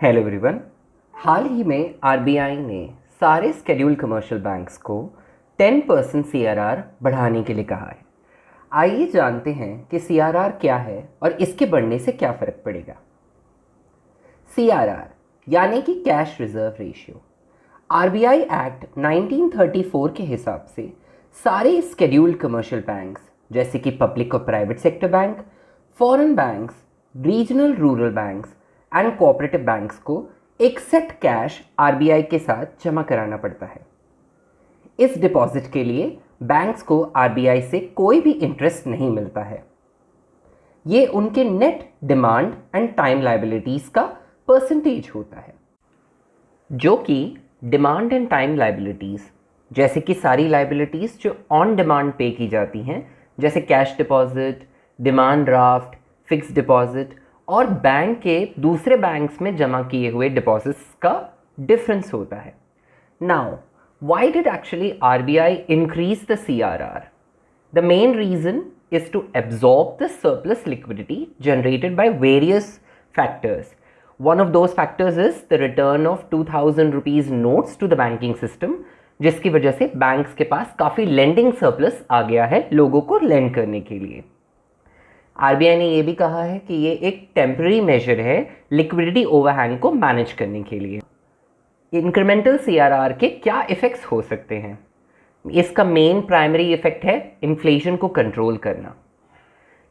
Hello everyone. हाल ही में RBI ने सारे स्केड्यूल्ड कमर्शियल बैंक्स को 10% सीआरआर बढ़ाने के लिए कहा है। आइए जानते हैं कि सीआरआर क्या है और इसके बढ़ने से क्या फ़र्क पड़ेगा। सीआरआर यानी कि cash reserve ratio. RBI act 1934 के हिसाब से सारे स्केड्यूल्ड कमर्शियल बैंक्स जैसे कि पब्लिक और private sector bank, foreign banks, regional rural banks and cooperative banks को एक सेट कैश आरबीआई के साथ जमा कराना पड़ता है। इस डिपॉजिट के लिए बैंक्स को आरबीआई से कोई भी इंटरेस्ट नहीं मिलता है। ये उनके net demand and time liabilities का परसेंटेज होता है, जो कि डिमांड एंड टाइम लायबिलिटीज़ जैसे कि सारी लायबिलिटीज़ जो ऑन डिमांड पे की जाती हैं, जैसे cash deposit, demand draft, fix deposit और बैंक के दूसरे बैंक्स में जमा किए हुए डिपॉजिट्स का डिफरेंस होता है। Now why did actually RBI increase the CRR? The main reason is to absorb the surplus liquidity generated by various factors. One of those factors is the return of 2000 rupees notes to the banking system, जिसकी वजह से banks के पास काफ़ी lending surplus आ गया है लोगों को land करने के लिए। आरबीआई ने यह भी कहा है कि ये एक टेम्पररी मेजर है लिक्विडिटी ओवरहैंग को मैनेज करने के लिए। इंक्रीमेंटल सीआरआर के क्या इफ़ेक्ट्स हो सकते हैं? इसका मेन प्राइमरी इफेक्ट है इन्फ्लेशन को कंट्रोल करना।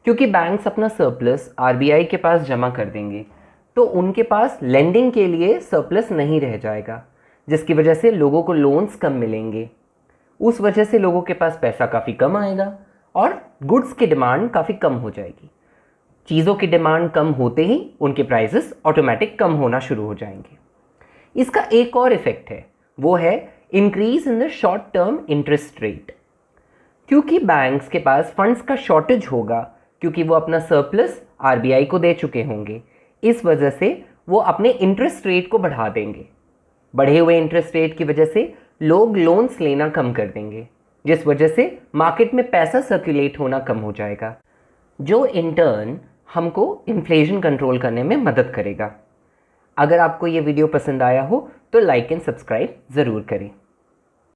क्योंकि बैंक्स अपना सरप्लस आरबीआई के पास जमा कर देंगे तो उनके पास लेंडिंग के लिए सरप्लस नहीं रह जाएगा, जिसकी वजह से लोगों को लोन्स कम मिलेंगे। उस वजह से लोगों के पास पैसा काफ़ी कम आएगा और गुड्स की डिमांड काफ़ी कम हो जाएगी। चीज़ों की डिमांड कम होते ही उनके प्राइसेस ऑटोमेटिक कम होना शुरू हो जाएंगे। इसका एक और इफेक्ट है, वो है increase in the short term interest rate. क्योंकि बैंक्स के पास फंड्स का शॉर्टेज होगा, क्योंकि वो अपना सरप्लस आरबीआई को दे चुके होंगे, इस वजह से वो अपने इंटरेस्ट रेट को बढ़ा देंगे। बढ़े हुए इंटरेस्ट रेट की वजह से लोग लोन्स लेना कम कर देंगे, जिस वजह से मार्केट में पैसा सर्कुलेट होना कम हो जाएगा, जो इन टर्न हमको इन्फ्लेशन कंट्रोल करने में मदद करेगा। अगर आपको ये वीडियो पसंद आया हो तो लाइक एंड सब्सक्राइब ज़रूर करें।